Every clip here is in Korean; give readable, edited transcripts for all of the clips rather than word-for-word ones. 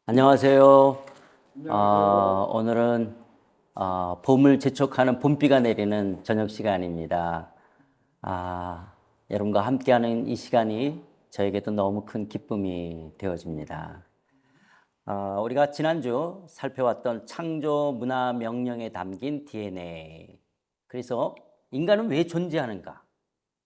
안녕하세요. 안녕하세요. 오늘은 봄을 재촉하는 봄비가 내리는 저녁 시간입니다. 여러분과 함께하는 이 시간이 저에게도 너무 큰 기쁨이 되어집니다. 우리가 지난주 살펴왔던 창조 문화 명령에 담긴 DNA. 그래서 인간은 왜 존재하는가?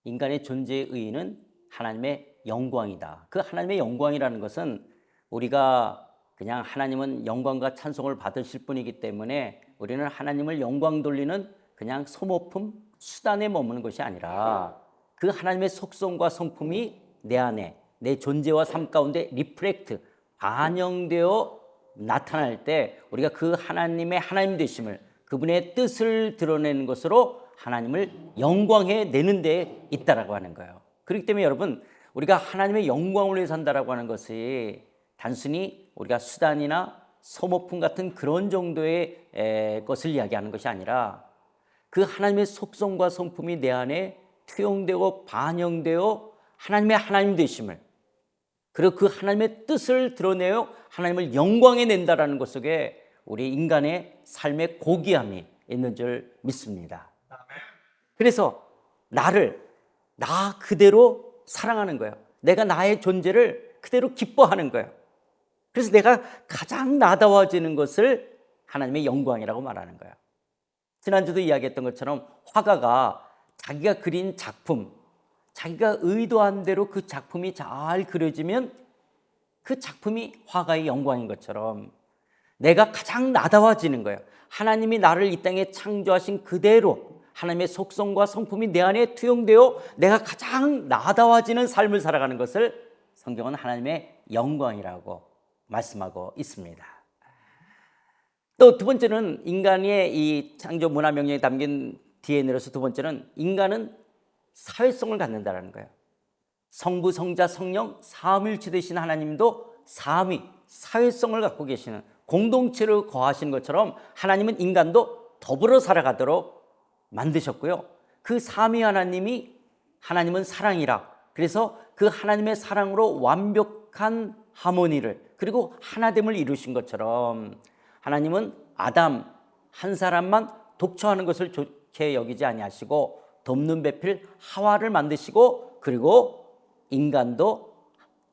인간의 존재의 의의는 하나님의 영광이다. 그 하나님의 영광이라는 것은 우리가 그냥 하나님은 영광과 찬송을 받으실 분이기 때문에 우리는 하나님을 영광 돌리는 그냥 소모품, 수단에 머무는 것이 아니라 그 하나님의 속성과 성품이 내 안에, 내 존재와 삶 가운데 리프렉트, 반영되어 나타날 때 우리가 그 하나님의 하나님 되심을, 그분의 뜻을 드러내는 것으로 하나님을 영광해 내는 데 있다라고 하는 거예요. 그렇기 때문에 여러분, 우리가 하나님의 영광을 위해 산다라고 하는 것이 단순히 우리가 수단이나 소모품 같은 그런 정도의 것을 이야기하는 것이 아니라 그 하나님의 속성과 성품이 내 안에 투영되고 반영되어 하나님의 하나님 되심을, 그리고 그 하나님의 뜻을 드러내어 하나님을 영광해 낸다라는 것 속에 우리 인간의 삶의 고귀함이 있는 줄 믿습니다. 그래서 나를 나 그대로 사랑하는 거예요. 내가 나의 존재를 그대로 기뻐하는 거예요. 그래서 내가 가장 나다워지는 것을 하나님의 영광이라고 말하는 거예요. 지난주도 이야기했던 것처럼 화가가 자기가 그린 작품, 자기가 의도한 대로 그 작품이 잘 그려지면 그 작품이 화가의 영광인 것처럼 내가 가장 나다워지는 거예요. 하나님이 나를 이 땅에 창조하신 그대로 하나님의 속성과 성품이 내 안에 투영되어 내가 가장 나다워지는 삶을 살아가는 것을 성경은 하나님의 영광이라고 말씀하고 있습니다. 또 두 번째는 인간의 이 창조 문화 명령에 담긴 DNA로서 두 번째는 인간은 사회성을 갖는다는 거예요. 성부, 성자, 성령 삼위일체 되신 하나님도 삼위, 사회성을 갖고 계시는 공동체를 거하시는 것처럼 하나님은 인간도 더불어 살아가도록 만드셨고요. 그 삼위 하나님은 사랑이라, 그래서 그 하나님의 사랑으로 완벽한 하모니를, 그리고 하나됨을 이루신 것처럼 하나님은 아담 한 사람만 독처하는 것을 좋게 여기지 아니하시고 돕는 배필 하와를 만드시고, 그리고 인간도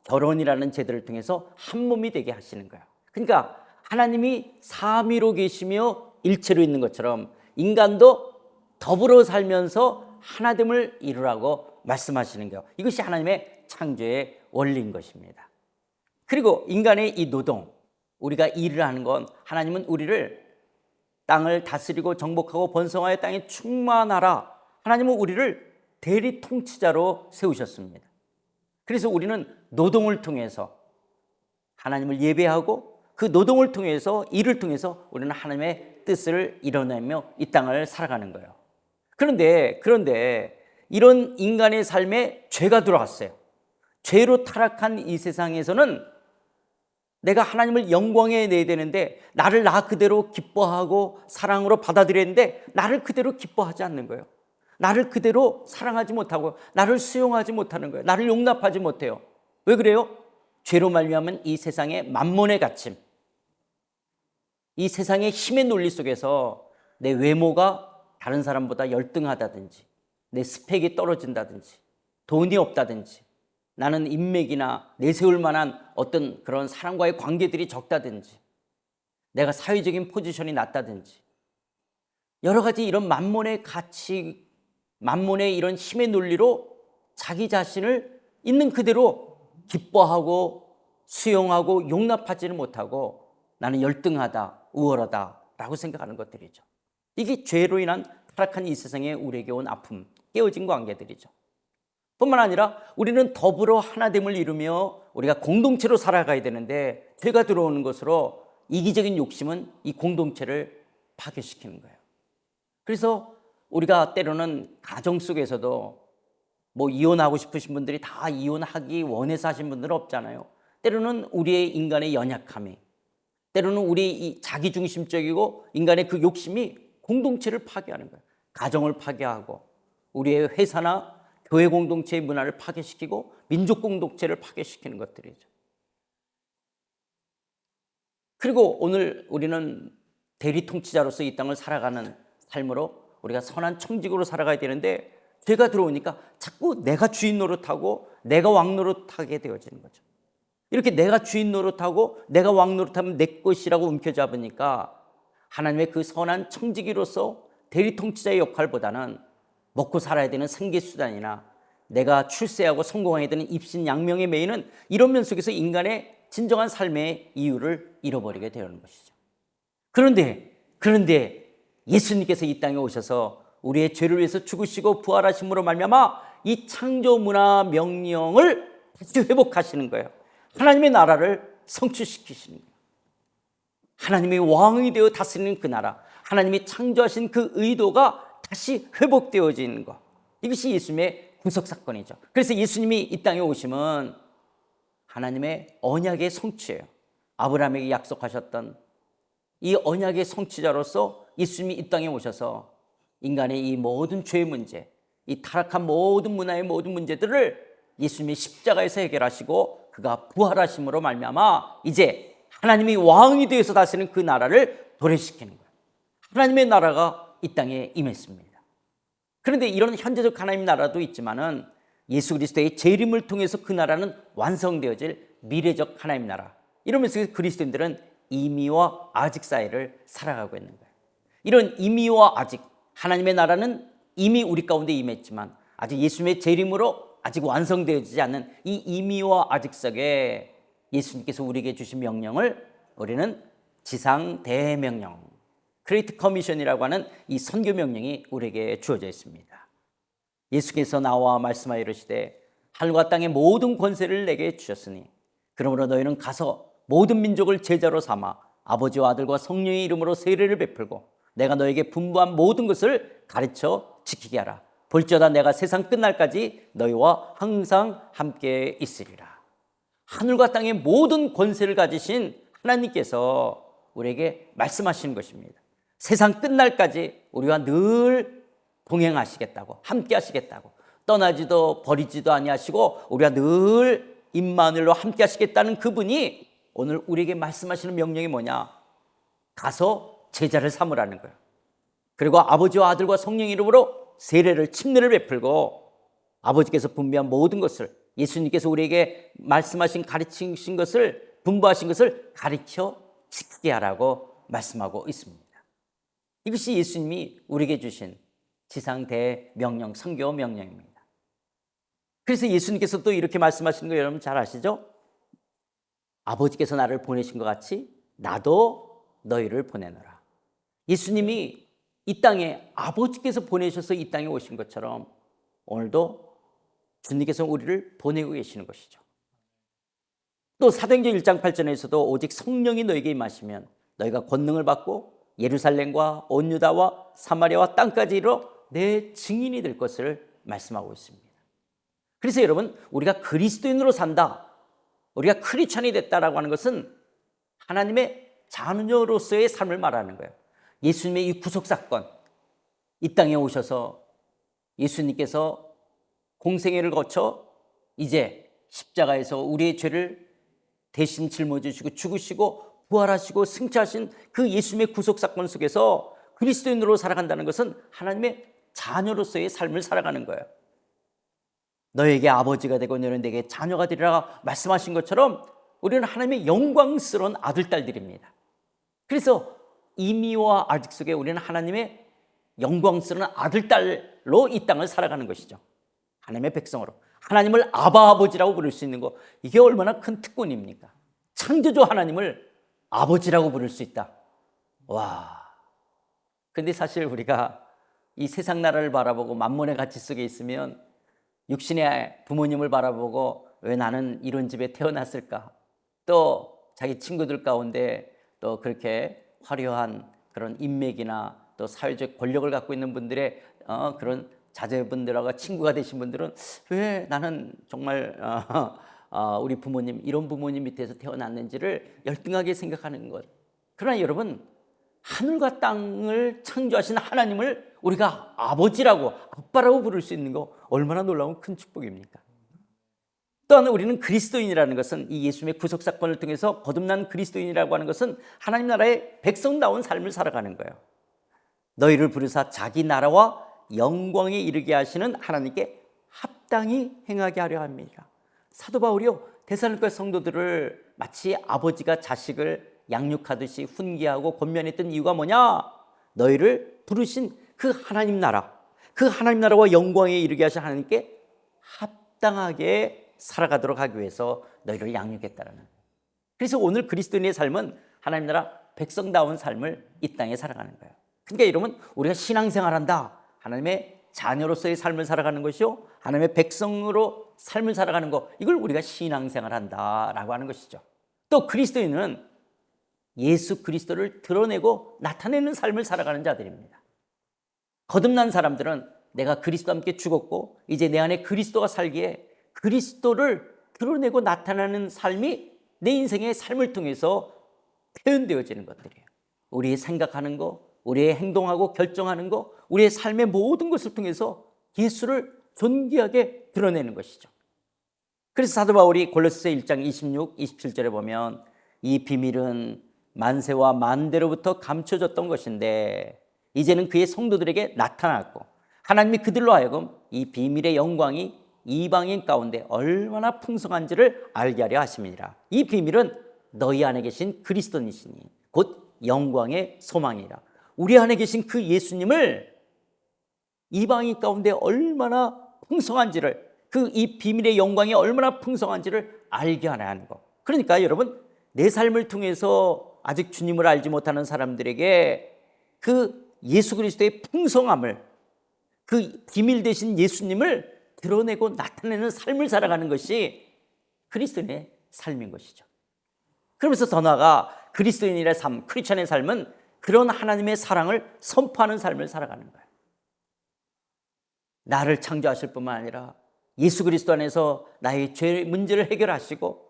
결혼이라는 제도를 통해서 한 몸이 되게 하시는 거예요. 그러니까 하나님이 삼위로 계시며 일체로 있는 것처럼 인간도 더불어 살면서 하나됨을 이루라고 말씀하시는 거예요. 이것이 하나님의 창조의 원리인 것입니다. 그리고 인간의 이 노동, 우리가 일을 하는 건 하나님은 우리를 땅을 다스리고 정복하고 번성하여 땅에 충만하라, 하나님은 우리를 대리 통치자로 세우셨습니다. 그래서 우리는 노동을 통해서 하나님을 예배하고 그 노동을 통해서, 일을 통해서 우리는 하나님의 뜻을 이뤄내며 이 땅을 살아가는 거예요. 그런데 이런 인간의 삶에 죄가 들어왔어요. 죄로 타락한 이 세상에서는 내가 하나님을 영광해 내야 되는데 나를 나 그대로 기뻐하고 사랑으로 받아들였는데 나를 그대로 기뻐하지 않는 거예요. 나를 그대로 사랑하지 못하고 나를 수용하지 못하는 거예요. 나를 용납하지 못해요. 왜 그래요? 죄로 말미암은 이 세상의 만몬의 갇힘, 이 세상의 힘의 논리 속에서 내 외모가 다른 사람보다 열등하다든지, 내 스펙이 떨어진다든지, 돈이 없다든지, 나는 인맥이나 내세울 만한 어떤 그런 사람과의 관계들이 적다든지, 내가 사회적인 포지션이 낮다든지, 여러 가지 이런 만몬의 가치, 만몬의 이런 힘의 논리로 자기 자신을 있는 그대로 기뻐하고 수용하고 용납하지는 못하고 나는 열등하다, 우월하다 라고 생각하는 것들이죠. 이게 죄로 인한 타락한 이 세상에 우리에게 온 아픔, 깨어진 관계들이죠. 뿐만 아니라 우리는 더불어 하나됨을 이루며 우리가 공동체로 살아가야 되는데 죄가 들어오는 것으로 이기적인 욕심은 이 공동체를 파괴시키는 거예요. 그래서 우리가 때로는 가정 속에서도 뭐 이혼하고 싶으신 분들이 다 이혼하기 원해서 하신 분들은 없잖아요. 때로는 우리의 인간의 연약함이, 때로는 우리 이 자기중심적이고 인간의 그 욕심이 공동체를 파괴하는 거예요. 가정을 파괴하고 우리의 회사나 교회 공동체의 문화를 파괴시키고 민족 공동체를 파괴시키는 것들이죠. 그리고 오늘 우리는 대리 통치자로서 이 땅을 살아가는 삶으로 우리가 선한 청직으로 살아가야 되는데, 죄가 들어오니까 자꾸 내가 주인 노릇하고 내가 왕 노릇하게 되어지는 거죠. 이렇게 내가 주인 노릇하고 내가 왕 노릇하면 내 것이라고 움켜잡으니까 하나님의 그 선한 청지기로서 대리 통치자의 역할보다는 먹고 살아야 되는 생계수단이나 내가 출세하고 성공해야 되는 입신양명에 매이는 이런 면 속에서 인간의 진정한 삶의 이유를 잃어버리게 되는 것이죠. 그런데 예수님께서 이 땅에 오셔서 우리의 죄를 위해서 죽으시고 부활하심으로 말미암아 이 창조 문화 명령을 다시 회복하시는 거예요. 하나님의 나라를 성취시키시는 거예요. 하나님의 왕이 되어 다스리는 그 나라, 하나님이 창조하신 그 의도가 다시 회복되어지는 것, 이것이 예수님의 구속사건이죠. 그래서 예수님이 이 땅에 오심은 하나님의 언약의 성취예요. 아브라함에게 약속하셨던 이 언약의 성취자로서 예수님이 이 땅에 오셔서 인간의 이 모든 죄의 문제, 이 타락한 모든 문화의 모든 문제들을 예수님이 십자가에서 해결하시고 그가 부활하심으로 말미암아 이제 하나님이 왕이 되어서 다스리는 그 나라를 도래시키는 거예요. 하나님의 나라가 이 땅에 임했습니다. 그런데 이런 현재적 하나님 나라도 있지만은 예수 그리스도의 재림을 통해서 그 나라는 완성되어질 미래적 하나님 나라, 이러면서 그리스도인들은 이미와 아직 사이를 살아가고 있는 거예요. 이런 이미와 아직, 하나님의 나라는 이미 우리 가운데 임했지만 아직 예수님의 재림으로 아직 완성되어지지 않는 이 이미와 아직 속에 예수님께서 우리에게 주신 명령을 우리는 지상 대명령, 그레이트 커미션이라고 하는 이 선교 명령이 우리에게 주어져 있습니다. 예수께서 나와 말씀하여 이르시되 하늘과 땅의 모든 권세를 내게 주셨으니 그러므로 너희는 가서 모든 민족을 제자로 삼아 아버지와 아들과 성령의 이름으로 세례를 베풀고 내가 너에게 분부한 모든 것을 가르쳐 지키게 하라. 볼지어다 내가 세상 끝날까지 너희와 항상 함께 있으리라. 하늘과 땅의 모든 권세를 가지신 하나님께서 우리에게 말씀하시는 것입니다. 세상 끝날까지 우리와 늘 동행하시겠다고, 함께 하시겠다고, 떠나지도 버리지도 아니하시고 우리가 늘 임마누엘로 함께 하시겠다는 그분이 오늘 우리에게 말씀하시는 명령이 뭐냐? 가서 제자를 삼으라는 거예요. 그리고 아버지와 아들과 성령 이름으로 세례를, 침례를 베풀고 아버지께서 분배한 모든 것을, 예수님께서 우리에게 말씀하신, 가르치신 것을, 분부하신 것을 가르쳐 지키게 하라고 말씀하고 있습니다. 이것이 예수님이 우리에게 주신 지상 대명령, 선교 명령입니다. 그래서 예수님께서 또 이렇게 말씀하시는 거 여러분 잘 아시죠? 아버지께서 나를 보내신 것 같이 나도 너희를 보내노라. 예수님이 이 땅에 아버지께서 보내셔서 이 땅에 오신 것처럼 오늘도 주님께서 우리를 보내고 계시는 것이죠. 또 사도행전 1장 8절에서도 오직 성령이 너에게 임하시면 너희가 권능을 받고 예루살렘과 온 유다와 사마리아와 땅까지 이르러 내 증인이 될 것을 말씀하고 있습니다. 그래서 여러분, 우리가 그리스도인으로 산다, 우리가 크리스찬이 됐다라고 하는 것은 하나님의 자녀로서의 삶을 말하는 거예요. 예수님의 이 구속사건, 이 땅에 오셔서 예수님께서 공생애를 거쳐 이제 십자가에서 우리의 죄를 대신 짊어져 주시고 죽으시고 부활하시고 승천하신 그 예수님의 구속사건 속에서 그리스도인으로 살아간다는 것은 하나님의 자녀로서의 삶을 살아가는 거예요. 너에게 아버지가 되고 너는 내게 자녀가 되리라 말씀하신 것처럼 우리는 하나님의 영광스러운 아들, 딸들입니다. 그래서 이미와 아직 속에 우리는 하나님의 영광스러운 아들, 딸로 이 땅을 살아가는 것이죠. 하나님의 백성으로 하나님을 아바 아버지라고 부를 수 있는 거, 이게 얼마나 큰 특권입니까? 창조주 하나님을 아버지라고 부를 수 있다. 와. 근데 사실 우리가 이 세상 나라를 바라보고 만몬의 가치 속에 있으면 육신의 부모님을 바라보고 왜 나는 이런 집에 태어났을까? 또 자기 친구들 가운데 또 그렇게 화려한 그런 인맥이나 또 사회적 권력을 갖고 있는 분들의 그런 자제분들하고 친구가 되신 분들은 왜 나는 정말 우리 부모님, 이런 부모님 밑에서 태어났는지를 열등하게 생각하는 것. 그러나 여러분, 하늘과 땅을 창조하신 하나님을 우리가 아버지라고, 아빠라고 부를 수 있는 거 얼마나 놀라운 큰 축복입니까? 또한 우리는 그리스도인이라는 것은 이 예수님의 구속 사건을 통해서 거듭난 그리스도인이라고 하는 것은 하나님 나라의 백성다운 삶을 살아가는 거예요. 너희를 부르사 자기 나라와 영광에 이르게 하시는 하나님께 합당히 행하게 하려 합니다. 사도 바울이요, 데살로니가 성도들을 마치 아버지가 자식을 양육하듯이 훈계하고 권면했던 이유가 뭐냐? 너희를 부르신 그 하나님 나라와 영광에 이르게 하신 하나님께 합당하게 살아가도록 하기 위해서 너희를 양육했다라는 거예요. 그래서 오늘 그리스도인의 삶은 하나님 나라 백성다운 삶을 이 땅에 살아가는 거예요. 그러니까 여러분, 우리가 신앙생활한다, 하나님의 자녀로서의 삶을 살아가는 것이요, 하나님의 백성으로 삶을 살아가는 것, 이걸 우리가 신앙생활한다라고 하는 것이죠. 또 그리스도인은 예수 그리스도를 드러내고 나타내는 삶을 살아가는 자들입니다. 거듭난 사람들은 내가 그리스도와 함께 죽었고 이제 내 안에 그리스도가 살기에 그리스도를 드러내고 나타나는 삶이 내 인생의 삶을 통해서 표현되어지는 것들이에요. 우리의 생각하는 거, 우리의 행동하고 결정하는 거, 우리의 삶의 모든 것을 통해서 예수를 존귀하게 드러내는 것이죠. 그래서 사도 바울이 골로새서 1장 26, 27절에 보면 이 비밀은 만세와 만대로부터 감춰졌던 것인데 이제는 그의 성도들에게 나타났고 하나님이 그들로 하여금 이 비밀의 영광이 이방인 가운데 얼마나 풍성한지를 알게 하려 하심이니라. 이 비밀은 너희 안에 계신 그리스도니시니 곧 영광의 소망이라. 우리 안에 계신 그 예수님을 이방인 가운데 얼마나 풍성한지를, 그 이 비밀의 영광이 얼마나 풍성한지를 알게 하는 것. 그러니까 여러분, 내 삶을 통해서 아직 주님을 알지 못하는 사람들에게 그 예수 그리스도의 풍성함을, 그 비밀 되신 예수님을 드러내고 나타내는 삶을 살아가는 것이 그리스도인의 삶인 것이죠. 그러면서 더 나아가 그리스도인의 삶, 크리스천의 삶은 그런 하나님의 사랑을 선포하는 삶을 살아가는 거예요. 나를 창조하실 뿐만 아니라 예수 그리스도 안에서 나의 죄 문제를 해결하시고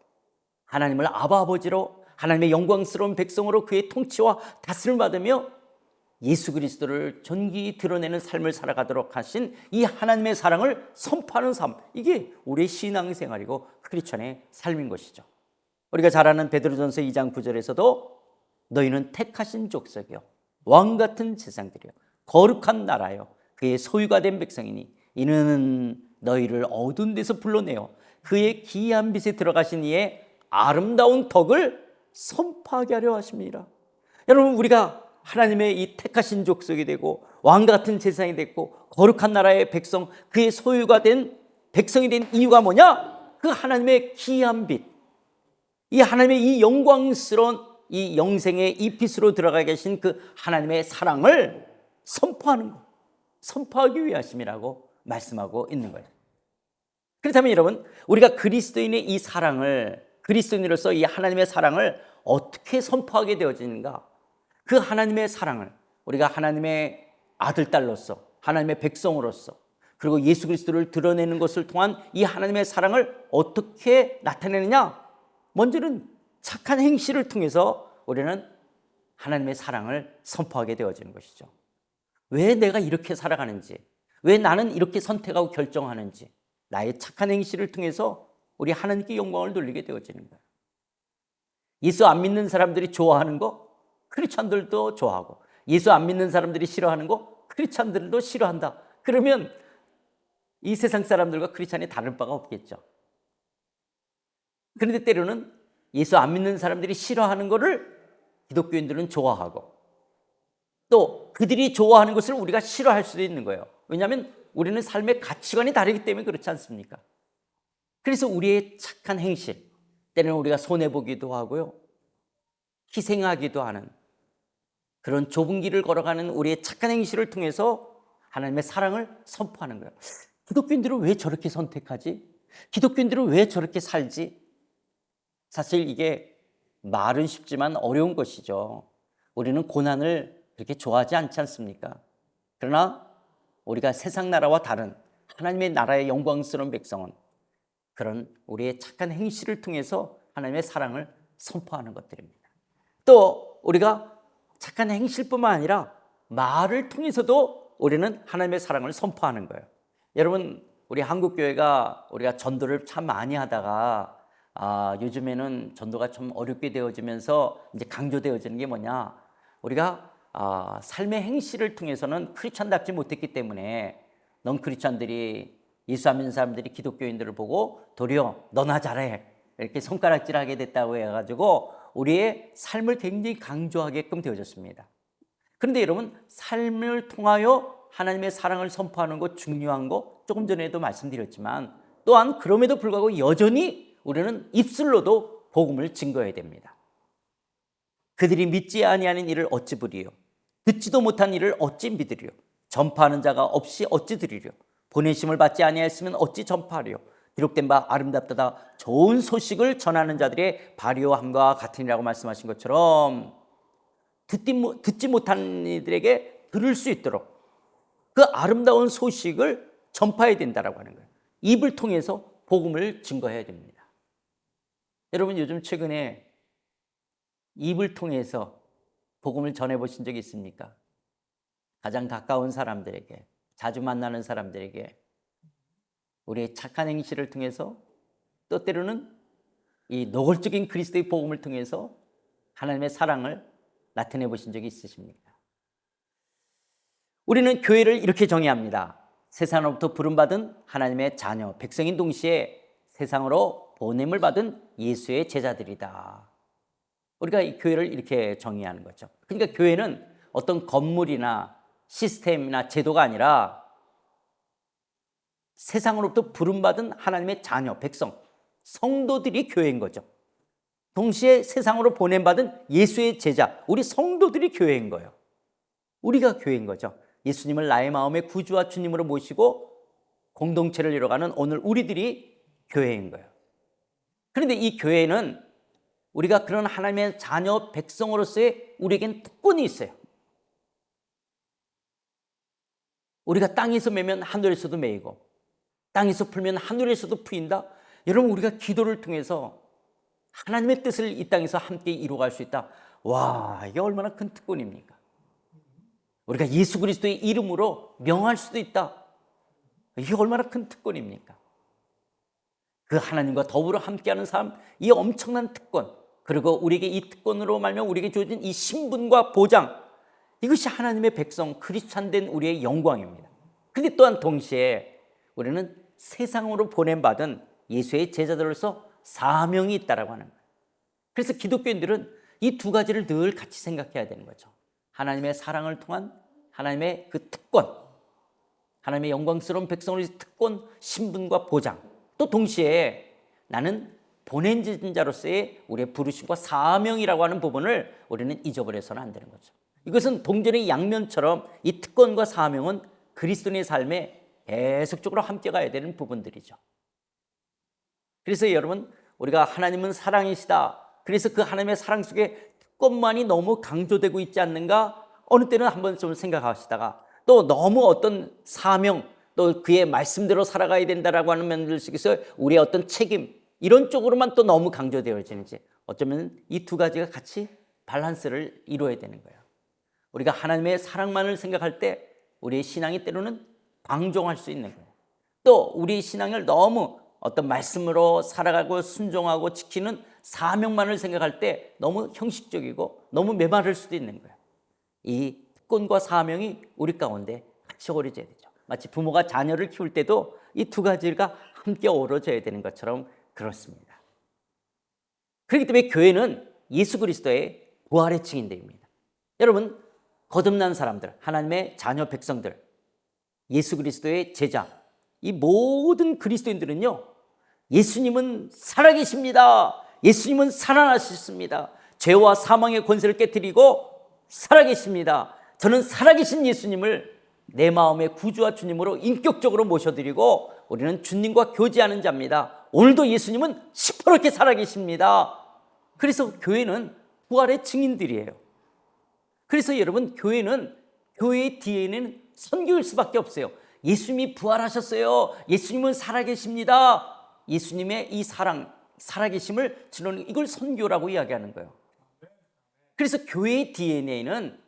하나님을 아바 아버지로, 하나님의 영광스러운 백성으로 그의 통치와 다스림을 받으며 예수 그리스도를 존귀히 드러내는 삶을 살아가도록 하신 이 하나님의 사랑을 선포하는 삶, 이게 우리의 신앙생활이고 크리스천의 삶인 것이죠. 우리가 잘 아는 베드로전서 2장 9절에서도 너희는 택하신 족속이요 왕같은 제사장들이요 거룩한 나라요 그의 소유가 된 백성이니 이는 너희를 어두운 데서 불러내어 그의 기이한 빛에 들어가신 이의 아름다운 덕을 선포하게 하려 하십니다. 여러분, 우리가 하나님의 이 택하신 족속이 되고 왕같은 제사장이 됐고 거룩한 나라의 백성, 그의 소유가 된 백성이 된 이유가 뭐냐? 그 하나님의 기이한 빛, 이 하나님의 이 영광스러운 이 영생의 이 빛으로 들어가 계신 그 하나님의 사랑을 선포하는 것, 선포하기 위하심이라고 말씀하고 있는 거예요. 그렇다면 여러분, 우리가 그리스도인의 이 사랑을, 그리스도인으로서 이 하나님의 사랑을 어떻게 선포하게 되어지는가? 그 하나님의 사랑을 우리가 하나님의 아들, 딸로서, 하나님의 백성으로서, 그리고 예수 그리스도를 드러내는 것을 통한 이 하나님의 사랑을 어떻게 나타내느냐? 먼저는 착한 행실을 통해서 우리는 하나님의 사랑을 선포하게 되어지는 것이죠. 왜 내가 이렇게 살아가는지, 왜 나는 이렇게 선택하고 결정하는지, 나의 착한 행실을 통해서 우리 하나님께 영광을 돌리게 되어지는 거예요. 예수 안 믿는 사람들이 좋아하는 거 크리스찬들도 좋아하고, 예수 안 믿는 사람들이 싫어하는 거 크리스찬들도 싫어한다. 그러면 이 세상 사람들과 크리스찬이 다를 바가 없겠죠. 그런데 때로는 예수 안 믿는 사람들이 싫어하는 것을 기독교인들은 좋아하고, 또 그들이 좋아하는 것을 우리가 싫어할 수도 있는 거예요. 왜냐하면 우리는 삶의 가치관이 다르기 때문에 그렇지 않습니까? 그래서 우리의 착한 행실, 때로는 우리가 손해보기도 하고요, 희생하기도 하는 그런 좁은 길을 걸어가는 우리의 착한 행실을 통해서 하나님의 사랑을 선포하는 거예요. 기독교인들은 왜 저렇게 선택하지? 기독교인들은 왜 저렇게 살지? 사실 이게 말은 쉽지만 어려운 것이죠. 우리는 고난을 그렇게 좋아하지 않지 않습니까? 그러나 우리가 세상 나라와 다른 하나님의 나라의 영광스러운 백성은 그런 우리의 착한 행실을 통해서 하나님의 사랑을 선포하는 것들입니다. 또 우리가 착한 행실뿐만 아니라 말을 통해서도 우리는 하나님의 사랑을 선포하는 거예요. 여러분, 우리 한국 교회가 우리가 전도를 참 많이 하다가 요즘에는 전도가 좀 어렵게 되어지면서 이제 강조되어지는 게 뭐냐? 우리가 삶의 행실을 통해서는 크리스찬답지 못했기 때문에 넌 크리스찬들이 예수 안 믿는 사람들이 기독교인들을 보고 도리어 너나 잘해 이렇게 손가락질하게 됐다고 해가지고 우리의 삶을 굉장히 강조하게끔 되어졌습니다. 그런데 여러분, 삶을 통하여 하나님의 사랑을 선포하는 것 중요한 거 조금 전에도 말씀드렸지만, 또한 그럼에도 불구하고 여전히 우리는 입술로도 복음을 증거해야 됩니다. 그들이 믿지 아니하는 일을 어찌 부리요? 듣지도 못한 일을 어찌 믿으리요? 전파하는 자가 없이 어찌 들으리요? 보내심을 받지 아니하였으면 어찌 전파하리요? 기록된 바 아름답다 좋은 소식을 전하는 자들의 발효함과 같으니라고 말씀하신 것처럼 듣지 못한 이들에게 들을 수 있도록 그 아름다운 소식을 전파해야 된다라고 하는 거예요. 입을 통해서 복음을 증거해야 됩니다. 여러분, 요즘 최근에 입을 통해서 복음을 전해보신 적이 있습니까? 가장 가까운 사람들에게, 자주 만나는 사람들에게 우리의 착한 행실을 통해서, 또 때로는 이 노골적인 그리스도의 복음을 통해서 하나님의 사랑을 나타내 보신 적이 있으십니까? 우리는 교회를 이렇게 정의합니다. 세상으로부터 부름받은 하나님의 자녀, 백성인 동시에 세상으로 보냄을 받은 예수의 제자들이다. 우리가 이 교회를 이렇게 정의하는 거죠. 그러니까 교회는 어떤 건물이나 시스템이나 제도가 아니라 세상으로부터 부름받은 하나님의 자녀, 백성, 성도들이 교회인 거죠. 동시에 세상으로 보냄받은 예수의 제자, 우리 성도들이 교회인 거예요. 우리가 교회인 거죠. 예수님을 나의 마음의 구주와 주님으로 모시고 공동체를 이뤄가는 오늘 우리들이 교회인 거예요. 그런데 이 교회는 우리가 그런 하나님의 자녀 백성으로서의 우리에겐 특권이 있어요. 우리가 땅에서 매면 하늘에서도 매이고 땅에서 풀면 하늘에서도 풀린다. 여러분, 우리가 기도를 통해서 하나님의 뜻을 이 땅에서 함께 이루어갈 수 있다. 와, 이게 얼마나 큰 특권입니까? 우리가 예수 그리스도의 이름으로 명할 수도 있다. 이게 얼마나 큰 특권입니까? 그 하나님과 더불어 함께하는 삶, 이 엄청난 특권, 그리고 우리에게 이 특권으로 말면 우리에게 주어진 이 신분과 보장, 이것이 하나님의 백성, 크리스찬된 우리의 영광입니다. 그런데 또한 동시에 우리는 세상으로 보냄받은 예수의 제자들로서 사명이 있다라고 하는 거예요. 그래서 기독교인들은 이 두 가지를 늘 같이 생각해야 되는 거죠. 하나님의 사랑을 통한 하나님의 그 특권, 하나님의 영광스러운 백성으로의 특권, 신분과 보장, 또 동시에 나는 보낸 자로서의 우리의 부르심과 사명이라고 하는 부분을 우리는 잊어버려서는 안 되는 거죠. 이것은 동전의 양면처럼 이 특권과 사명은 그리스도인의 삶에 계속적으로 함께 가야 되는 부분들이죠. 그래서 여러분, 우리가 하나님은 사랑이시다. 그래서 그 하나님의 사랑 속에 특권만이 너무 강조되고 있지 않는가? 어느 때는 한번 좀 생각하시다가 또 너무 어떤 사명, 또 그의 말씀대로 살아가야 된다라고 하는 면들 속에서 우리의 어떤 책임, 이런 쪽으로만 또 너무 강조되어지는지, 어쩌면 이 두 가지가 같이 밸런스를 이루어야 되는 거예요. 우리가 하나님의 사랑만을 생각할 때 우리의 신앙이 때로는 방종할 수 있는 거예요. 또 우리의 신앙을 너무 어떤 말씀으로 살아가고 순종하고 지키는 사명만을 생각할 때 너무 형식적이고 너무 메마를 수도 있는 거예요. 이 특권과 사명이 우리 가운데 같이 어우러져야 되죠. 마치 부모가 자녀를 키울 때도 이 두 가지가 함께 어우러져야 되는 것처럼 그렇습니다. 그렇기 때문에 교회는 예수 그리스도의 부활의 증인들입니다. 여러분, 거듭난 사람들, 하나님의 자녀 백성들, 예수 그리스도의 제자, 이 모든 그리스도인들은요, 예수님은 살아계십니다. 예수님은 살아나셨습니다. 죄와 사망의 권세를 깨뜨리고 살아계십니다. 저는 살아계신 예수님을 내 마음의 구주와 주님으로 인격적으로 모셔드리고 우리는 주님과 교제하는 자입니다. 오늘도 예수님은 시퍼렇게 살아계십니다. 그래서 교회는 부활의 증인들이에요. 그래서 여러분, 교회의 DNA는 선교일 수밖에 없어요. 예수님이 부활하셨어요. 예수님은 살아계십니다. 예수님의 이 사랑, 살아계심을 드러내는, 이걸 선교라고 이야기하는 거예요. 그래서 교회의 DNA는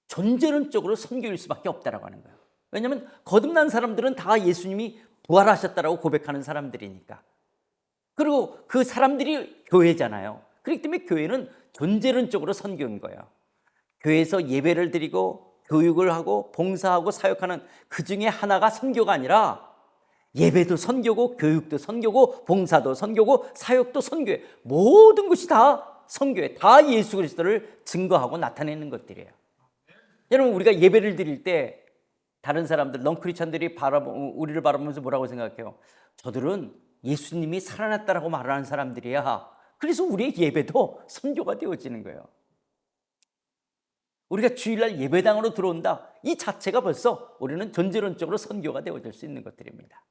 존재론적으로 선교일 수밖에 없다라고 하는 거예요. 왜냐하면 거듭난 사람들은 다 예수님이 부활하셨다라고 고백하는 사람들이니까. 그리고 그 사람들이 교회잖아요. 그렇기 때문에 교회는 존재론적으로 선교인 거예요. 교회에서 예배를 드리고 교육을 하고 봉사하고 사역하는 그 중에 하나가 선교가 아니라 예배도 선교고 교육도 선교고 봉사도 선교고 사역도 선교예요. 모든 것이 다 선교예요. 다 예수 그리스도를 증거하고 나타내는 것들이에요. 여러분, 우리가 예배를 드릴 때 다른 사람들, 넌크리스천들이 우리를 바라보면서 뭐라고 생각해요? 저들은 예수님이 살아났다라고 말하는 사람들이야. 그래서 우리의 예배도 선교가 되어지는 거예요. 우리가 주일날 예배당으로 들어온다, 이 자체가 벌써 우리는 존재론적으로 선교가 되어질 수 있는 것들입니다.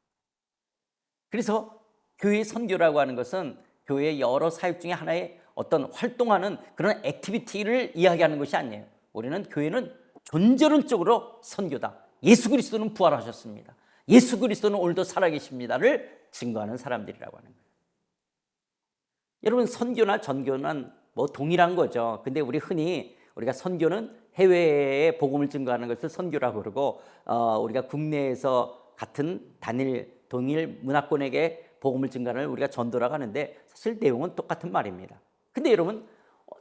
그래서 교회 선교라고 하는 것은 교회의 여러 사역 중에 하나의 어떤 활동하는 그런 액티비티를 이야기하는 것이 아니에요. 우리는 교회는 존재론적으로 선교다. 예수 그리스도는 부활하셨습니다. 예수 그리스도는 오늘도 살아계십니다를 증거하는 사람들이라고 하는 거예요. 여러분, 선교나 전교는 뭐 동일한 거죠. 근데 우리가 선교는 해외에 복음을 증거하는 것을 선교라고 그러고, 우리가 국내에서 같은 동일 문화권에게 복음을 증거하는 우리가 전도라고 하는데, 사실 내용은 똑같은 말입니다. 근데 여러분,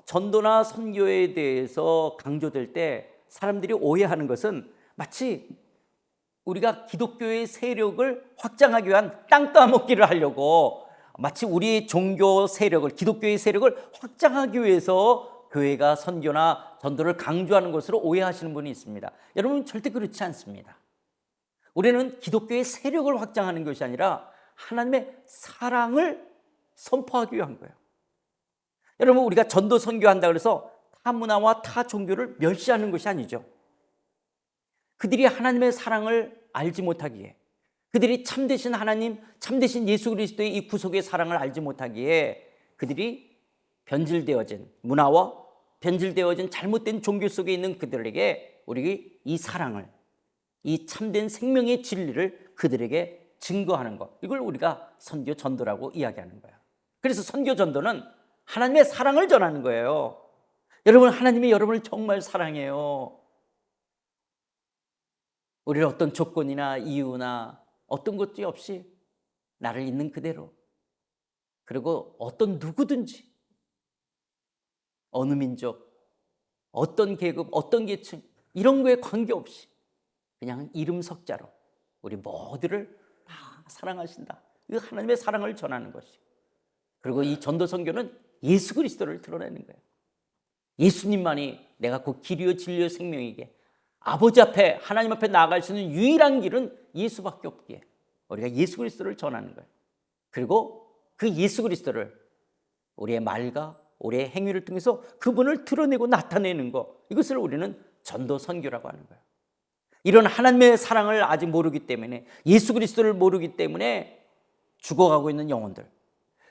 전도나 선교에 대해서 강조될 때 사람들이 오해하는 것은 마치 우리가 기독교의 세력을 확장하기 위한 땅 따먹기를 하려고, 마치 우리의 종교 세력을, 기독교의 세력을 확장하기 위해서 교회가 선교나 전도를 강조하는 것으로 오해하시는 분이 있습니다. 여러분, 절대 그렇지 않습니다. 우리는 기독교의 세력을 확장하는 것이 아니라 하나님의 사랑을 선포하기 위한 거예요. 여러분, 우리가 전도 선교한다 그래서 타 문화와 타 종교를 멸시하는 것이 아니죠. 그들이 하나님의 사랑을 알지 못하기에, 그들이 참되신 하나님, 참되신 예수 그리스도의 이 구속의 사랑을 알지 못하기에 그들이 변질되어진 문화와 변질되어진 잘못된 종교 속에 있는 그들에게 우리 이 사랑을, 이 참된 생명의 진리를 그들에게 증거하는 것, 이걸 우리가 선교 전도라고 이야기하는 거예요. 그래서 선교 전도는 하나님의 사랑을 전하는 거예요. 여러분, 하나님이 여러분을 정말 사랑해요. 우리를 어떤 조건이나 이유나 어떤 것도 없이 나를 있는 그대로, 그리고 어떤 누구든지, 어느 민족, 어떤 계급, 어떤 계층, 이런 거에 관계없이 그냥 이름 석자로 우리 모두를 다 사랑하신다. 이 하나님의 사랑을 전하는 것이. 그리고 이 전도 선교는 예수 그리스도를 드러내는 거예요. 예수님만이 내가 곧 길이요 진리요 생명이게, 아버지 앞에, 하나님 앞에 나아갈 수 있는 유일한 길은 예수밖에 없기에 우리가 예수 그리스도를 전하는 거예요. 그리고 그 예수 그리스도를 우리의 말과 우리의 행위를 통해서 그분을 드러내고 나타내는 것, 이것을 우리는 전도 선교라고 하는 거예요. 이런 하나님의 사랑을 아직 모르기 때문에, 예수 그리스도를 모르기 때문에 죽어가고 있는 영혼들,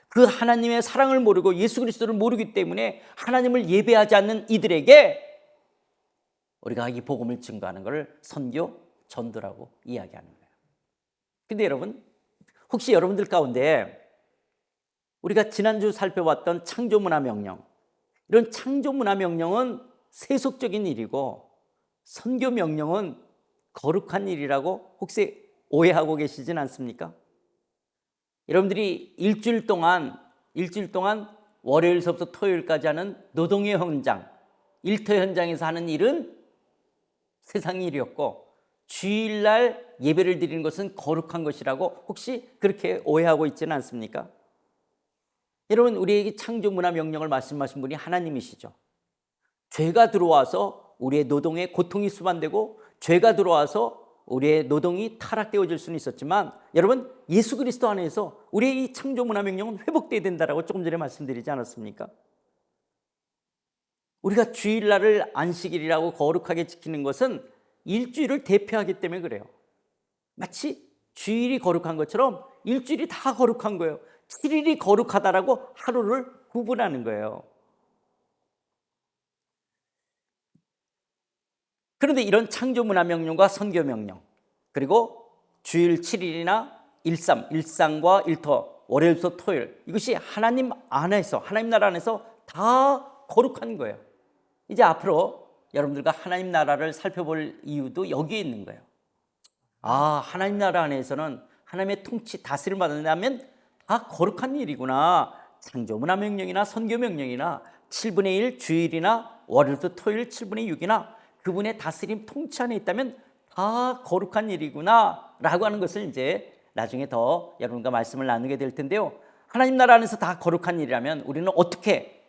그 하나님의 사랑을 모르고 예수 그리스도를 모르기 때문에 하나님을 예배하지 않는 이들에게 우리가 이 복음을 증거하는 것을 선교, 전도라고 이야기하는 거예요. 근데 여러분, 혹시 여러분들 가운데 우리가 지난주 살펴봤던 창조문화명령, 이런 창조문화명령은 세속적인 일이고 선교명령은 거룩한 일이라고 혹시 오해하고 계시진 않습니까? 여러분들이 일주일 동안 월요일서부터 토요일까지 하는 노동의 현장, 일터 현장에서 하는 일은 세상 일이었고, 주일날 예배를 드리는 것은 거룩한 것이라고 혹시 그렇게 오해하고 있지는 않습니까? 여러분, 우리에게 창조문화 명령을 말씀하신 분이 하나님이시죠. 죄가 들어와서 우리의 노동에 고통이 수반되고, 죄가 들어와서 우리의 노동이 타락되어질 수는 있었지만, 여러분, 예수 그리스도 안에서 우리의 이 창조문화 명령은 회복되어야 된다라고 조금 전에 말씀드리지 않았습니까? 우리가 주일날을 안식일이라고 거룩하게 지키는 것은 일주일을 대표하기 때문에 그래요. 마치 주일이 거룩한 것처럼 일주일이 다 거룩한 거예요. 7일이 거룩하다라고 하루를 구분하는 거예요. 그런데 이런 창조문화명령과 선교명령, 그리고 주일 7일이나 일상과 일터, 월요일부터 토요일, 이것이 하나님 안에서, 하나님 나라 안에서 다 거룩한 거예요. 이제 앞으로 여러분들과 하나님 나라를 살펴볼 이유도 여기에 있는 거예요. 아, 하나님 나라 안에서는 하나님의 통치 다스림 받는다면 다 거룩한 일이구나. 창조 문화 명령이나 선교 명령이나 7분의 1 주일이나 월요일부터 토요일 7분의 6이나 그분의 다스림 통치 안에 있다면 다 거룩한 일이구나 라고 하는 것을 이제 나중에 더 여러분과 말씀을 나누게 될 텐데요. 하나님 나라 안에서 다 거룩한 일이라면 우리는 어떻게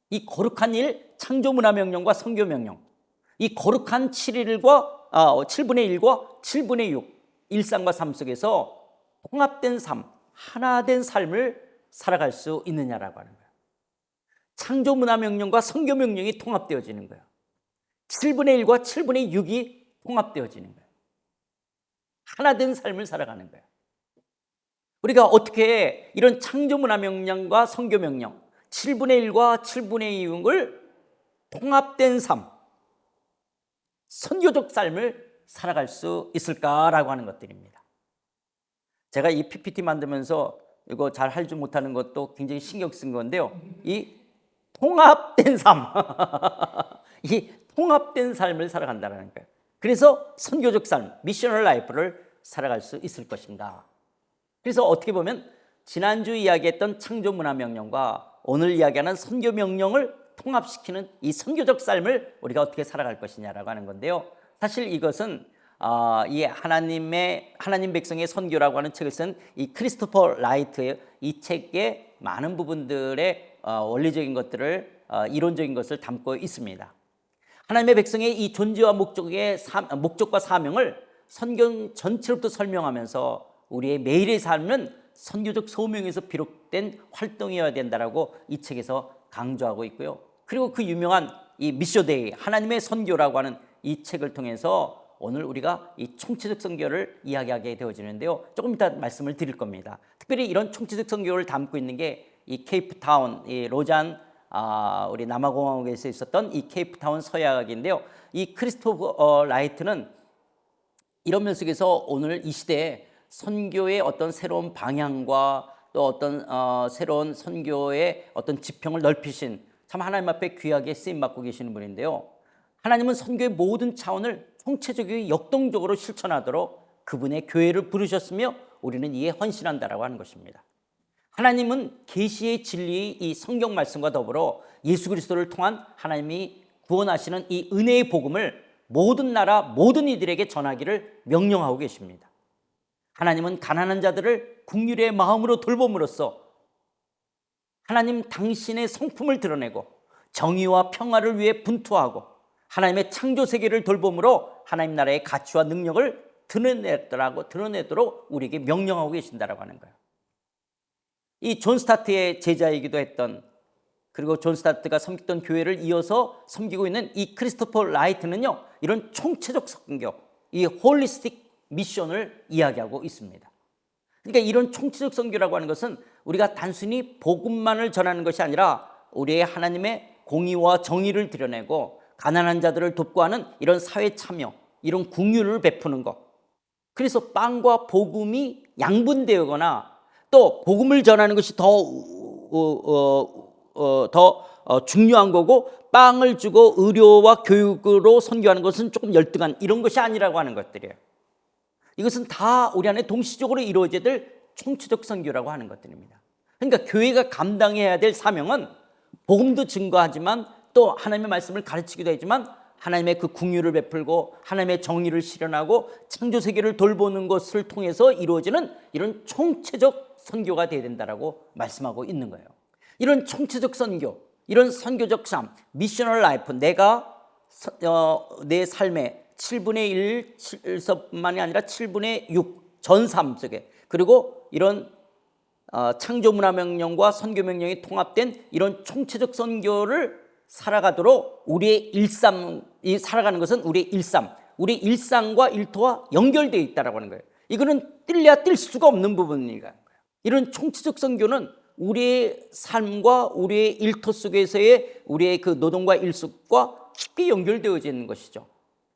이 거룩한 일, 창조 문화 명령과 선교 명령, 이 거룩한 7일과 7분의 1과 7분의 6 일상과 삶 속에서 통합된 삶, 하나 된 삶을 살아갈 수 있느냐라고 하는 거예요. 창조 문화 명령과 선교 명령이 통합되어지는 거예요. 7분의 1과 7분의 6이 통합되어지는 거예요. 하나 된 삶을 살아가는 거예요. 우리가 어떻게 이런 창조 문화 명령과 선교 명령 7분의 1과 7분의 6을 통합된 삶, 선교적 삶을 살아갈 수 있을까라고 하는 것들입니다. 제가 이 PPT 만들면서 이거 잘 할 줄 못하는 것도 굉장히 신경 쓴 건데요. 이 통합된 삶, 이 통합된 삶을 살아간다는 거예요. 그래서 선교적 삶, 미셔널 라이프를 살아갈 수 있을 것인가. 그래서 어떻게 보면 지난주 이야기했던 창조 문화 명령과 오늘 이야기하는 선교 명령을 통합시키는 이 선교적 삶을 우리가 어떻게 살아갈 것이냐라고 하는 건데요. 사실 이것은 이 하나님 백성의 선교라고 하는 책을 쓴 이 크리스토퍼 라이트의 이 책의 많은 부분들의 원리적인 것들을 이론적인 것을 담고 있습니다. 하나님의 백성의 이 존재와 목적과 사명을 성경 전체로부터 설명하면서 우리의 매일의 삶은 선교적 소명에서 비롯된 활동이어야 된다라고 이 책에서 강조하고 있고요. 그리고 그 유명한 이 미셔데이 하나님의 선교라고 하는 이 책을 통해서 오늘 우리가 이 총체적 선교를 이야기하게 되어지는데요. 조금 이따 말씀을 드릴 겁니다. 특별히 이런 총체적 선교를 담고 있는 게 이 케이프타운, 이 로잔 우리 남아공화국에서 있었던 이 케이프타운 서약인데요. 이 크리스토퍼 라이트는 이런 면 속에서 오늘 이 시대에 선교의 어떤 새로운 방향과 또 어떤 새로운 선교의 어떤 지평을 넓히신 참 하나님 앞에 귀하게 쓰임 받고 계시는 분인데요. 하나님은 선교의 모든 차원을 총체적이고 역동적으로 실천하도록 그분의 교회를 부르셨으며 우리는 이에 헌신한다라고 하는 것입니다. 하나님은 계시의 진리의 이 성경 말씀과 더불어 예수 그리스도를 통한 하나님이 구원하시는 이 은혜의 복음을 모든 나라 모든 이들에게 전하기를 명령하고 계십니다. 하나님은 가난한 자들을 긍휼의 마음으로 돌봄으로써 하나님 당신의 성품을 드러내고 정의와 평화를 위해 분투하고 하나님의 창조 세계를 돌봄으로 하나님 나라의 가치와 능력을 드러내도록 우리에게 명령하고 계신다라고 하는 거예요. 이 존 스타트의 제자이기도 했던 그리고 존 스타트가 섬기던 교회를 이어서 섬기고 있는 이 크리스토퍼 라이트는요, 이런 총체적 선교, 이 홀리스틱 미션을 이야기하고 있습니다. 그러니까 이런 총체적 선교라고 하는 것은 우리가 단순히 복음만을 전하는 것이 아니라 우리의 하나님의 공의와 정의를 드러내고 가난한 자들을 돕고 하는 이런 사회 참여, 이런 긍휼을 베푸는 것. 그래서 빵과 복음이 양분되거나 또 복음을 전하는 것이 더 중요한 거고 빵을 주고 의료와 교육으로 선교하는 것은 조금 열등한 이런 것이 아니라고 하는 것들이에요. 이것은 다 우리 안에 동시적으로 이루어져야 될 총체적 선교라고 하는 것들입니다. 그러니까 교회가 감당해야 될 사명은 복음도 증거하지만 또 하나님의 말씀을 가르치기도 하지만 하나님의 그 긍휼을 베풀고 하나님의 정의를 실현하고 창조 세계를 돌보는 것을 통해서 이루어지는 이런 총체적 선교가 되어야 된다라고 말씀하고 있는 거예요. 이런 총체적 선교, 이런 선교적 삶, 미셔널 라이프, 내가 내 삶의 7분의 1서뿐만이 아니라 7분의 6 전 삶 속에 그리고 이런 창조 문화 명령과 선교 명령이 통합된 이런 총체적 선교를 살아가도록 우리의 일상이 살아가는 것은 우리의 일상, 우리 일상과 일터와 연결되어 있다라고 하는 거예요. 이거는 뛸래야 뛸 수가 없는 부분이니까. 이런 총체적 선교는 우리의 삶과 우리의 일터 속에서의 우리의 그 노동과 일숙과 깊게 연결되어져 있는 것이죠.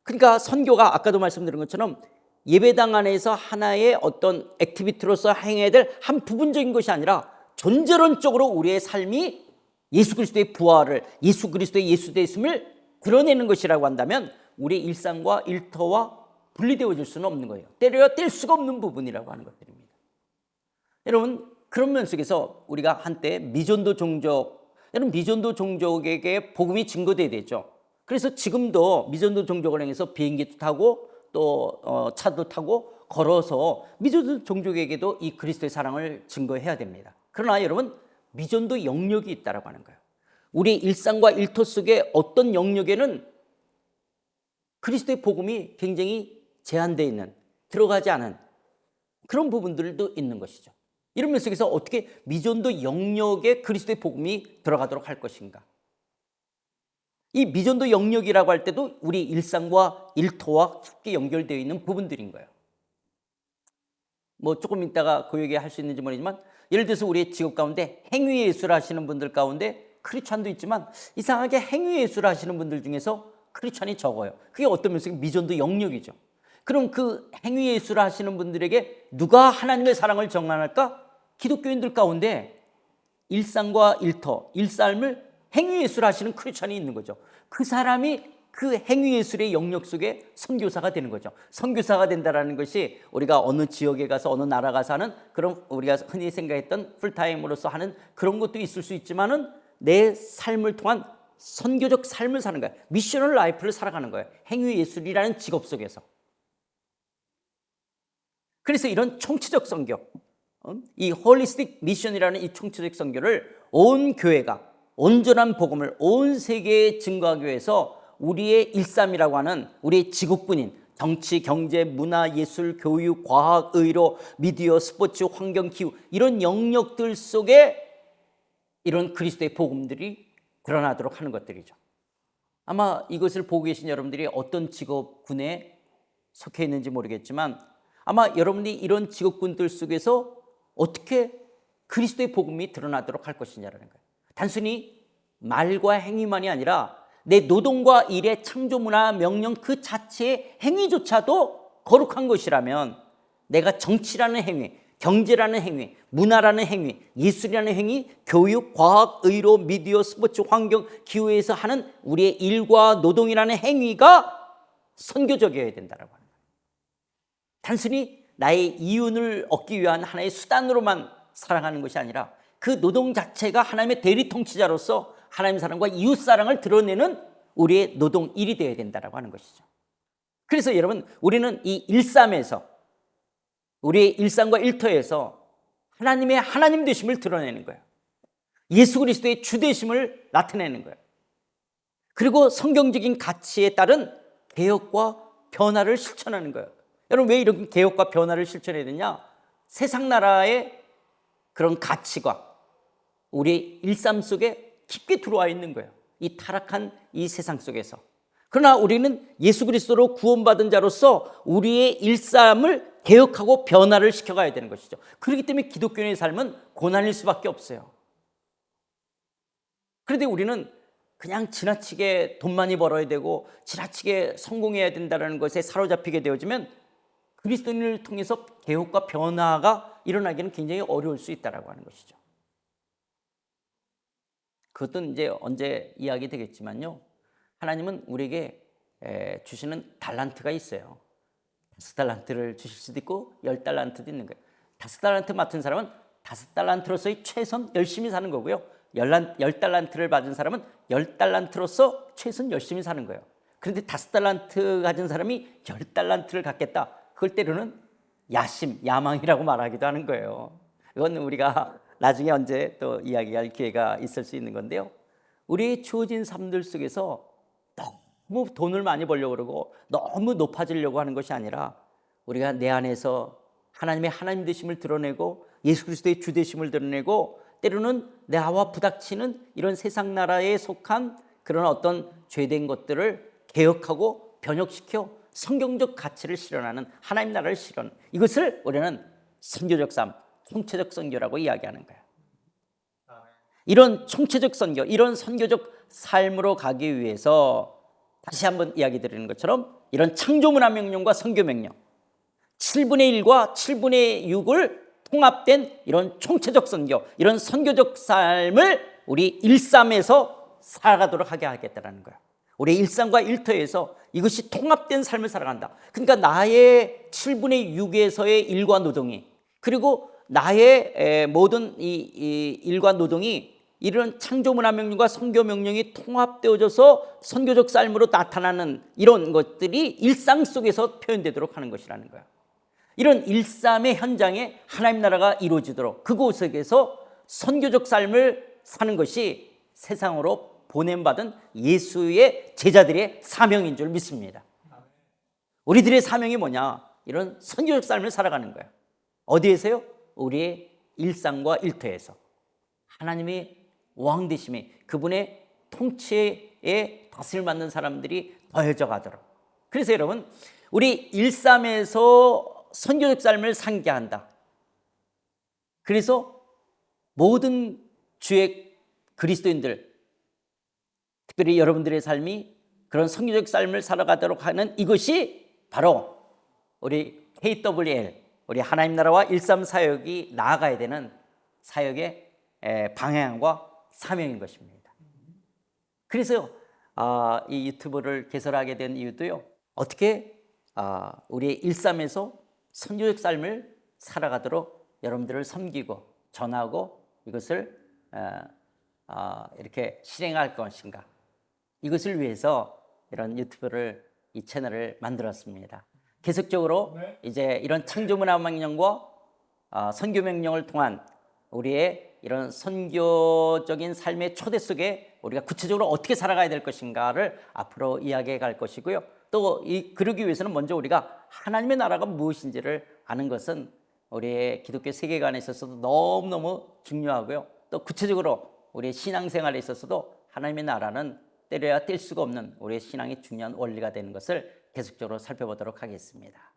그러니까 선교가 아까도 말씀드린 것처럼 예배당 안에서 하나의 어떤 액티비티로서 행해야 될 한 부분적인 것이 아니라 전제론적으로 우리의 삶이 예수 그리스도의 부활을, 예수 그리스도의 예수되심을 드러내는 것이라고 한다면 우리의 일상과 일터와 분리되어질 수는 없는 거예요. 때려야 뗄 수가 없는 부분이라고 하는 것들입니다. 여러분, 그런 면 속에서 우리가 한때 미전도 종족, 여러분 미전도 종족에게 복음이 증거돼야 되죠. 그래서 지금도 미전도 종족을 향해서 비행기도 타고 또 차도 타고 걸어서 미전도 종족에게도 이 그리스도의 사랑을 증거해야 됩니다. 그러나 여러분, 미전도 영역이 있다라고 하는 거예요. 우리 일상과 일터 속에 어떤 영역에는 그리스도의 복음이 굉장히 제한되어 있는, 들어가지 않은 그런 부분들도 있는 것이죠. 이런 면 속에서 어떻게 미전도 영역에 그리스도의 복음이 들어가도록 할 것인가? 이 미전도 영역이라고 할 때도 우리 일상과 일터와 깊게 연결되어 있는 부분들인 거예요. 뭐 조금 이따가 그 얘기 할 수 있는지 모르지만, 예를 들어서 우리의 직업 가운데 행위 예술 하시는 분들 가운데 크리스찬도 있지만 이상하게 행위 예술 하시는 분들 중에서 크리스찬이 적어요. 그게 어떤 면에서 미전도 영역이죠. 그럼 그 행위 예술 하시는 분들에게 누가 하나님의 사랑을 전환할까? 기독교인들 가운데 일상과 일터, 일삶을 행위 예술 하시는 크리스찬이 있는 거죠. 그 사람이 그 행위 예술의 영역 속에 선교사가 되는 거죠. 선교사가 된다라는 것이 우리가 어느 지역에 가서 어느 나라 가서 하는 그런 우리가 흔히 생각했던 풀타임으로서 하는 그런 것도 있을 수 있지만은 내 삶을 통한 선교적 삶을 사는 거예요. 미셔널 라이프를 살아가는 거예요. 행위 예술이라는 직업 속에서. 그래서 이런 총체적 선교, 이 홀리스틱 미션이라는 이 총체적 선교를 온 교회가 온전한 복음을 온 세계에 증거하기 위해서 우리의 일삼이라고 하는 우리의 직업군인 정치, 경제, 문화, 예술, 교육, 과학, 의료, 미디어, 스포츠, 환경, 기후 이런 영역들 속에 이런 그리스도의 복음들이 드러나도록 하는 것들이죠. 아마 이것을 보고 계신 여러분들이 어떤 직업군에 속해 있는지 모르겠지만 아마 여러분들이 이런 직업군들 속에서 어떻게 그리스도의 복음이 드러나도록 할 것이냐라는 거예요. 단순히 말과 행위만이 아니라 내 노동과 일의 창조 문화 명령 그 자체의 행위조차도 거룩한 것이라면 내가 정치라는 행위, 경제라는 행위, 문화라는 행위, 예술이라는 행위, 교육, 과학, 의료, 미디어, 스포츠, 환경, 기후에서 하는 우리의 일과 노동이라는 행위가 선교적이어야 된다라고 하는 거예요. 단순히 나의 이윤을 얻기 위한 하나의 수단으로만 살아가는 것이 아니라 그 노동 자체가 하나님의 대리 통치자로서 하나님의 사랑과 이웃 사랑을 드러내는 우리의 노동 일이 되어야 된다라고 하는 것이죠. 그래서 여러분, 우리는 이 일삼에서 우리의 일상과 일터에서 하나님의 하나님 되심을 드러내는 거예요. 예수 그리스도의 주 되심을 나타내는 거예요. 그리고 성경적인 가치에 따른 개혁과 변화를 실천하는 거예요. 여러분, 왜 이런 개혁과 변화를 실천해야 되냐? 세상 나라의 그런 가치가 우리 일삶 속에 깊게 들어와 있는 거예요. 이 타락한 이 세상 속에서. 그러나 우리는 예수 그리스도로 구원받은 자로서 우리의 일삶을 개혁하고 변화를 시켜가야 되는 것이죠. 그렇기 때문에 기독교인의 삶은 고난일 수밖에 없어요. 그런데 우리는 그냥 지나치게 돈 많이 벌어야 되고 지나치게 성공해야 된다는 것에 사로잡히게 되어지면 그리스도인을 통해서 개혁과 변화가 일어나기는 굉장히 어려울 수 있다고 하는 것이죠. 그것도 이제 언제 이야기 되겠지만요. 하나님은 우리에게 주시는 달란트가 있어요. 5달란트를 주실 수도 있고 10달란트도 있는 거예요. 5달란트 맡은 사람은 5달란트로서의 최선 열심히 사는 거고요. 10달란트를 받은 사람은 10달란트로서 최선 열심히 사는 거예요. 그런데 5달란트 가진 사람이 10달란트를 갖겠다. 그걸 때로는 야심, 야망이라고 말하기도 하는 거예요. 이건 우리가 나중에 언제 또 이야기할 기회가 있을 수 있는 건데요. 우리의 주어진 삶들 속에서 너무 돈을 많이 벌려고 그러고 너무 높아지려고 하는 것이 아니라 우리가 내 안에서 하나님의 하나님 되심을 드러내고 예수 그리스도의 주 되심을 드러내고 때로는 나와 부닥치는 이런 세상 나라에 속한 그런 어떤 죄된 것들을 개혁하고 변혁시켜 성경적 가치를 실현하는 하나님 나라를 실현, 이것을 우리는 선교적 삶, 총체적 선교라고 이야기하는 거예요. 이런 총체적 선교, 이런 선교적 삶으로 가기 위해서 다시 한번 이야기 드리는 것처럼 이런 창조문화 명령과 선교 명령, 7분의 1과 7분의 6을 통합된 이런 총체적 선교, 이런 선교적 삶을 우리 일삼에서 살아가도록 하게 하겠다는 거예요. 우리의 일상과 일터에서 이것이 통합된 삶을 살아간다. 그러니까 나의 7분의 6에서의 일과 노동이, 그리고 나의 모든 이 일과 노동이 이런 창조문화명령과 선교명령이 통합되어져서 선교적 삶으로 나타나는 이런 것들이 일상 속에서 표현되도록 하는 것이라는 거야. 이런 일상의 현장에 하나님 나라가 이루어지도록 그곳에서 선교적 삶을 사는 것이 세상으로 보냄받은 예수의 제자들의 사명인 줄 믿습니다. 우리들의 사명이 뭐냐? 이런 선교적 삶을 살아가는 거야. 어디에서요? 우리의 일상과 일터에서. 하나님의 왕 되심에, 그분의 통치에 다스림을 받는 사람들이 더해져 가도록. 그래서 여러분, 우리 일삼에서 선교적 삶을 상기한다. 그래서 모든 주의 그리스도인들, 특별히 여러분들의 삶이 그런 선교적 삶을 살아가도록 하는 이것이 바로 우리 KWL, 우리 하나님 나라와 일삼 사역이 나아가야 되는 사역의 방향과 사명인 것입니다. 그래서 이 유튜브를 개설하게 된 이유도요, 어떻게 우리의 일삼에서 선교적 삶을 살아가도록 여러분들을 섬기고 전하고 이것을 이렇게 실행할 것인가, 이것을 위해서 이런 유튜브를, 이 채널을 만들었습니다. 계속적으로 이제 이런 창조문화명령과 선교명령을 통한 우리의 이런 선교적인 삶의 초대 속에 우리가 구체적으로 어떻게 살아가야 될 것인가를 앞으로 이야기해 갈 것이고요. 또 그러기 위해서는 먼저 우리가 하나님의 나라가 무엇인지를 아는 것은 우리의 기독교 세계관에 있어서도 너무너무 중요하고요. 또 구체적으로 우리의 신앙생활에 있어서도 하나님의 나라는 때려야 뗄 수가 없는 우리의 신앙의 중요한 원리가 되는 것을 계속적으로 살펴보도록 하겠습니다.